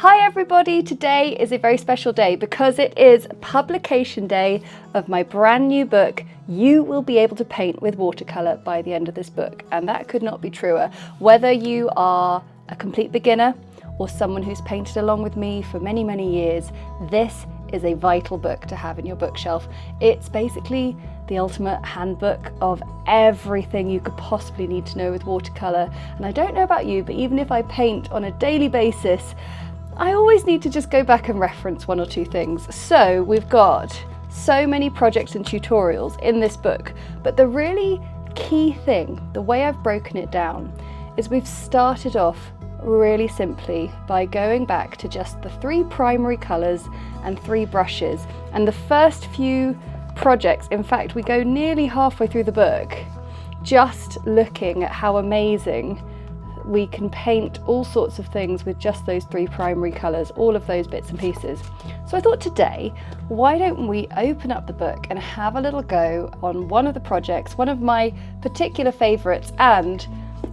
Hi everybody, today is a very special day because it is publication day of my brand new book. You will be able to paint with watercolour by the end of this book, and that could not be truer. Whether you are a complete beginner or someone who's painted along with me for many, many years, this is a vital book to have in your bookshelf. It's basically the ultimate handbook of everything you could possibly need to know with watercolour. And I don't know about you, but even if I paint on a daily basis, I always need to just go back and reference one or two things. So we've got so many projects and tutorials in this book, but the really key thing, the way I've broken it down, is we've started off really simply by going back to just the 3 primary colours and 3 brushes. And the first few projects, in fact, we go nearly halfway through the book just looking at how amazing we can paint all sorts of things with just those 3 primary colours, all of those bits and pieces. So I thought today, why don't we open up the book and have a little go on one of the projects, one of my particular favourites. And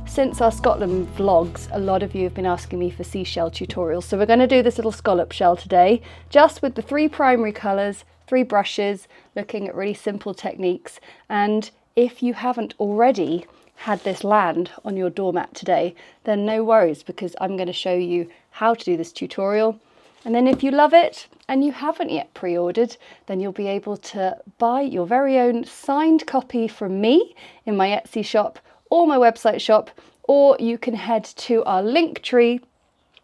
since our Scotland vlogs, a lot of you have been asking me for seashell tutorials. So we're going to do this little scallop shell today, just with the 3 primary colours, 3 brushes, looking at really simple techniques. And if you haven't already had this land on your doormat today, then no worries, because I'm going to show you how to do this tutorial. And then if you love it and you haven't yet pre-ordered, then you'll be able to buy your very own signed copy from me in my Etsy shop or my website shop, or you can head to our link tree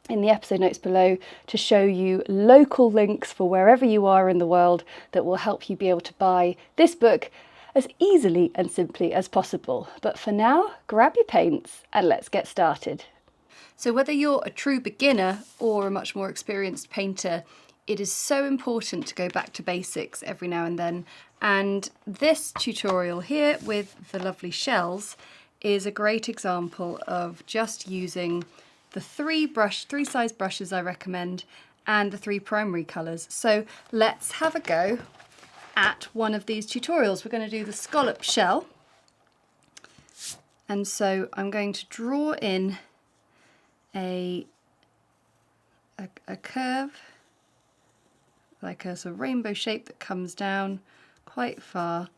in the episode notes below to show you local links for wherever you are in the world that will help you be able to buy this book as easily and simply as possible. But for now, grab your paints and let's get started. So whether you're a true beginner or a much more experienced painter, it is so important to go back to basics every now and then. And this tutorial here with the lovely shells is a great example of just using the 3 size brushes I recommend and the 3 primary colours. So let's have a go at one of these tutorials. We're going to do the scallop shell, and so I'm going to draw in a curve, like a sort of rainbow shape that comes down quite far,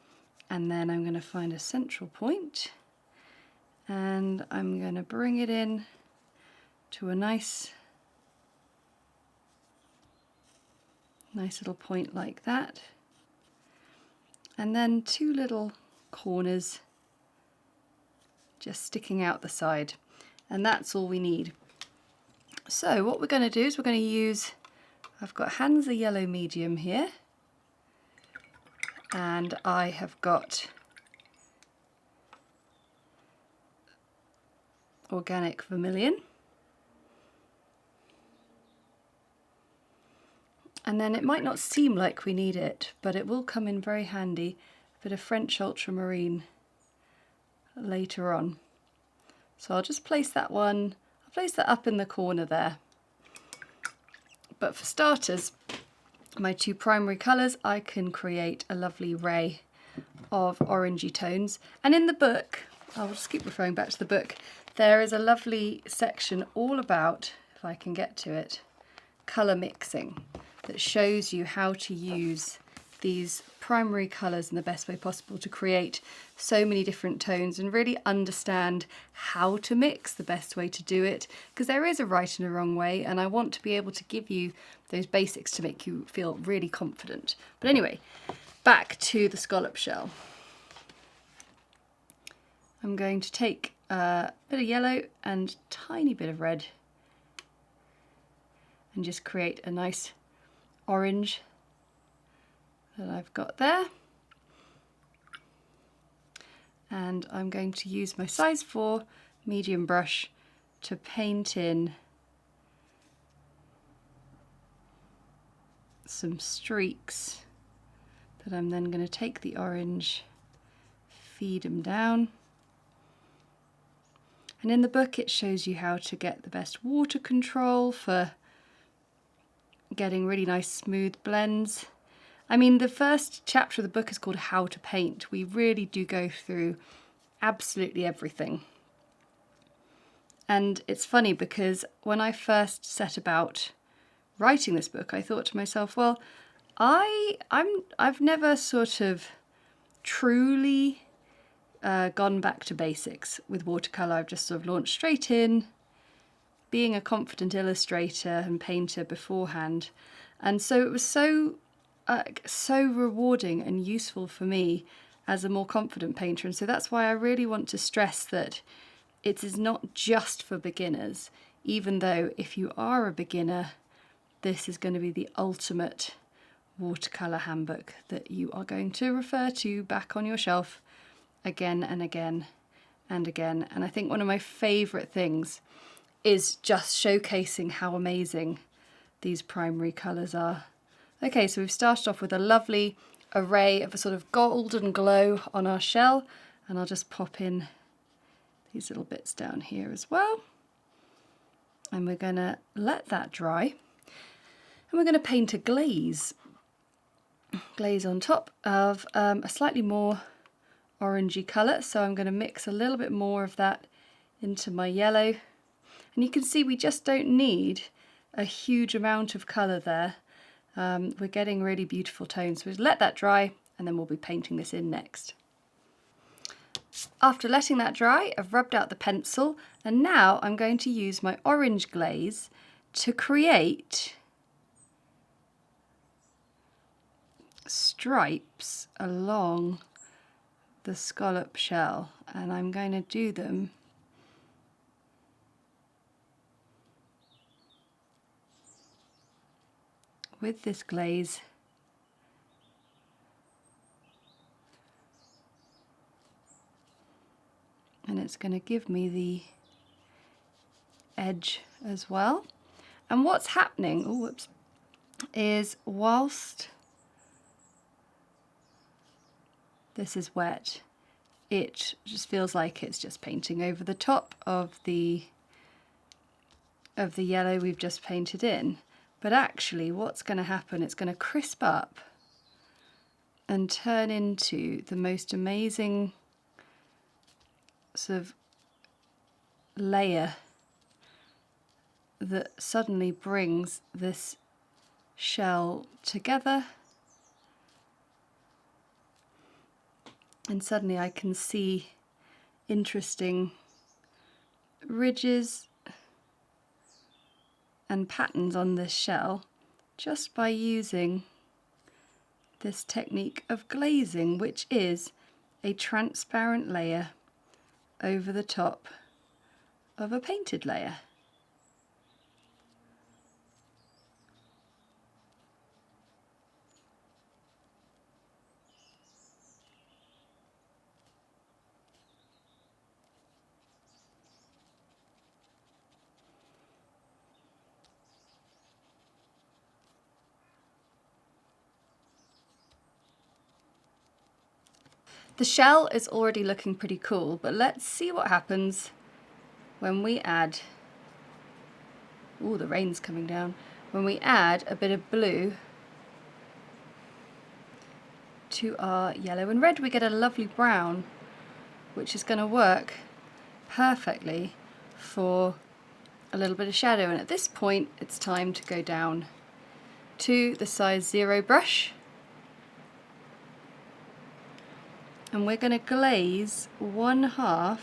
and then I'm going to find a central point and I'm going to bring it in to a nice little point like that. And then 2 little corners just sticking out the side, and that's all we need. So what we're going to do is we're going to use, I've got Hansa yellow medium here, and I have got organic vermilion, and then it might not seem like we need it, but it will come in very handy, a bit of French ultramarine later on. So I'll just place that up in the corner there. But for starters, my 2 primary colours, I can create a lovely ray of orangey tones. And in the book, I'll just keep referring back to the book, there is a lovely section all about, if I can get to it, colour mixing, that shows you how to use these primary colours in the best way possible to create so many different tones and really understand how to mix, the best way to do it, because there is a right and a wrong way, and I want to be able to give you those basics to make you feel really confident. But anyway, back to the scallop shell. I'm going to take a bit of yellow and a tiny bit of red and just create a nice orange that I've got there. And I'm going to use my size 4 medium brush to paint in some streaks that I'm then going to take the orange, feed them down. And in the book it shows you how to get the best water control for getting really nice smooth blends. I mean, the first chapter of the book is called How to Paint. We really do go through absolutely everything. And it's funny because when I first set about writing this book, I thought to myself, well, I've never sort of truly gone back to basics with watercolour. I've just sort of launched straight in, being a confident illustrator and painter beforehand. And so it was so rewarding and useful for me as a more confident painter. And so that's why I really want to stress that it is not just for beginners, even though if you are a beginner, this is going to be the ultimate watercolour handbook that you are going to refer to back on your shelf again and again and again. And I think one of my favourite things is just showcasing how amazing these primary colours are. Okay, so we've started off with a lovely array of a sort of golden glow on our shell, and I'll just pop in these little bits down here as well. And we're going to let that dry, and we're going to paint a glaze on top of a slightly more orangey colour. So I'm going to mix a little bit more of that into my yellow, and you can see we just don't need a huge amount of colour there. We're getting really beautiful tones. So we'll let that dry, and then we'll be painting this in next. After letting that dry, I've rubbed out the pencil, and now I'm going to use my orange glaze to create stripes along the scallop shell, and I'm going to do them with this glaze. And it's going to give me the edge as well. And what's happening, is whilst this is wet, it just feels like it's just painting over the top of the yellow we've just painted in. But actually what's going to happen, it's going to crisp up and turn into the most amazing sort of layer that suddenly brings this shell together, and suddenly I can see interesting ridges and patterns on this shell just by using this technique of glazing, which is a transparent layer over the top of a painted layer. The shell is already looking pretty cool, but let's see what happens when we add, the rain's coming down, when we add a bit of blue to our yellow and red. We get a lovely brown, which is going to work perfectly for a little bit of shadow. And at this point, it's time to go down to the size 0 brush. And we're going to glaze 1/2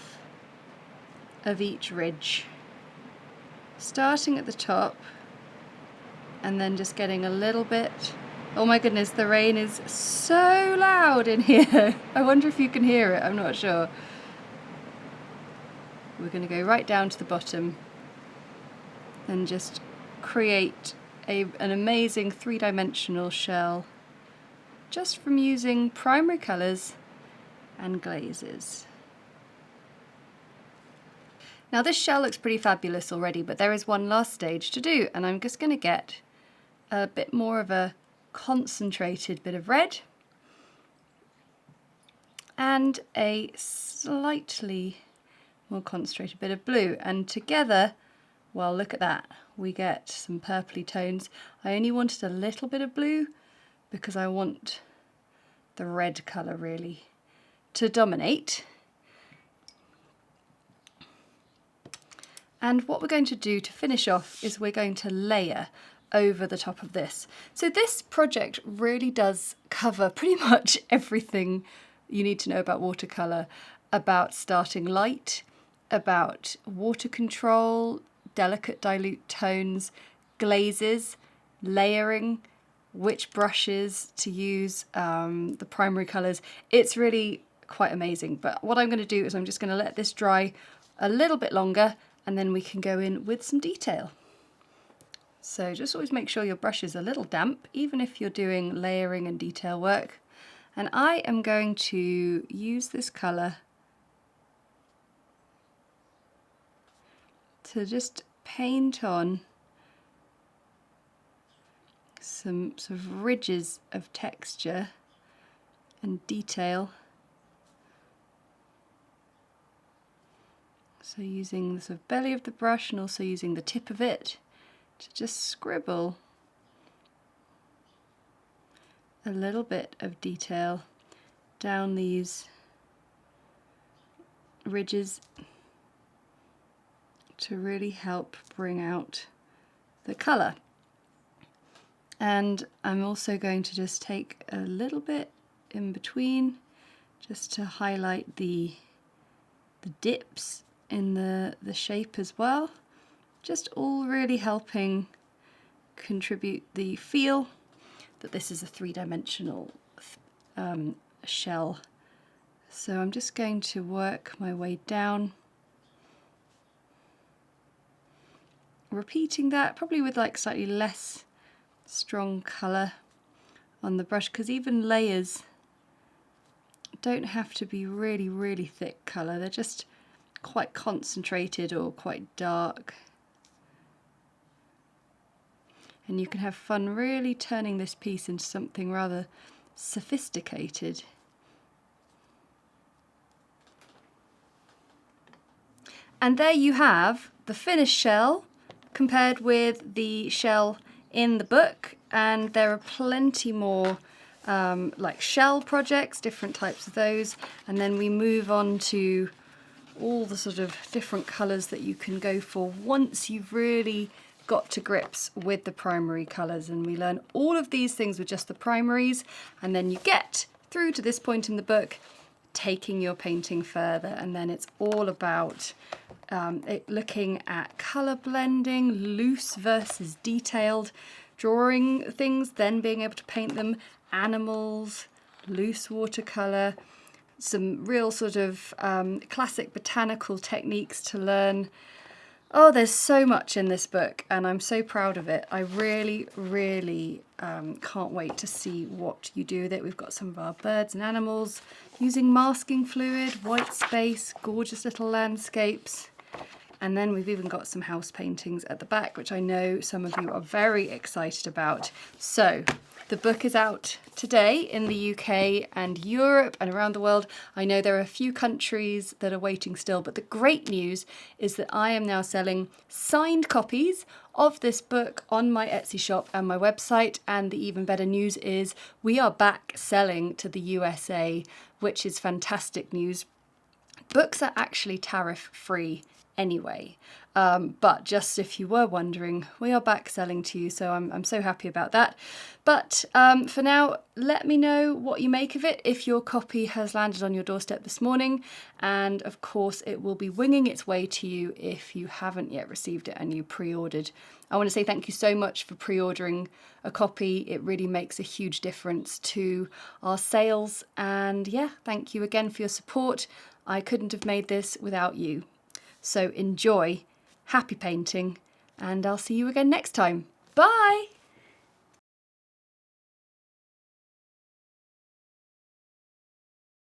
of each ridge, starting at the top and then just getting a little bit. Oh my goodness, the rain is so loud in here. I wonder if you can hear it, I'm not sure. We're going to go right down to the bottom and just create an amazing 3-dimensional shell just from using primary colours and glazes. Now this shell looks pretty fabulous already, but there is one last stage to do, and I'm just going to get a bit more of a concentrated bit of red and a slightly more concentrated bit of blue, and together, well, look at that, we get some purpley tones. I only wanted a little bit of blue because I want the red colour really to dominate. And what we're going to do to finish off is we're going to layer over the top of this. So this project really does cover pretty much everything you need to know about watercolour, about starting light, about water control, delicate dilute tones, glazes, layering, which brushes to use, the primary colours. It's really quite amazing. But what I'm going to do is I'm just going to let this dry a little bit longer, and then we can go in with some detail. So just always make sure your brush is a little damp, even if you're doing layering and detail work. And I am going to use this colour to just paint on some sort of ridges of texture and detail. So using the sort of belly of the brush and also using the tip of it to just scribble a little bit of detail down these ridges to really help bring out the colour. And I'm also going to just take a little bit in between just to highlight the dips in the shape as well. Just all really helping contribute the feel that this is a three-dimensional shell. So I'm just going to work my way down, repeating that, probably with like slightly less strong colour on the brush, because even layers don't have to be really, really thick colour. They're just quite concentrated or quite dark. And you can have fun really turning this piece into something rather sophisticated. And there you have the finished shell compared with the shell in the book, and there are plenty more like shell projects, different types of those, and then we move on to all the sort of different colours that you can go for once you've really got to grips with the primary colours. And we learn all of these things with just the primaries, and then you get through to this point in the book taking your painting further, and then it's all about looking at colour blending, loose versus detailed, drawing things, then being able to paint them, animals, loose watercolour, some real sort of classic botanical techniques to learn. Oh, there's so much in this book, and I'm so proud of it. I really, really can't wait to see what you do with it. We've got some of our birds and animals using masking fluid, white space, gorgeous little landscapes. And then we've even got some house paintings at the back, which I know some of you are very excited about. So the book is out today in the UK and Europe and around the world. I know there are a few countries that are waiting still, but the great news is that I am now selling signed copies of this book on my Etsy shop and my website. And the even better news is we are back selling to the USA, which is fantastic news. Books are actually tariff free anyway, but just if you were wondering, we are back selling to you, so I'm so happy about that. But for now, let me know what you make of it, if your copy has landed on your doorstep this morning, and of course it will be winging its way to you if you haven't yet received it and you pre-ordered. I want to say thank you so much for pre-ordering a copy. It really makes a huge difference to our sales, and yeah, thank you again for your support. I couldn't have made this without you. So enjoy, happy painting, and I'll see you again next time. Bye!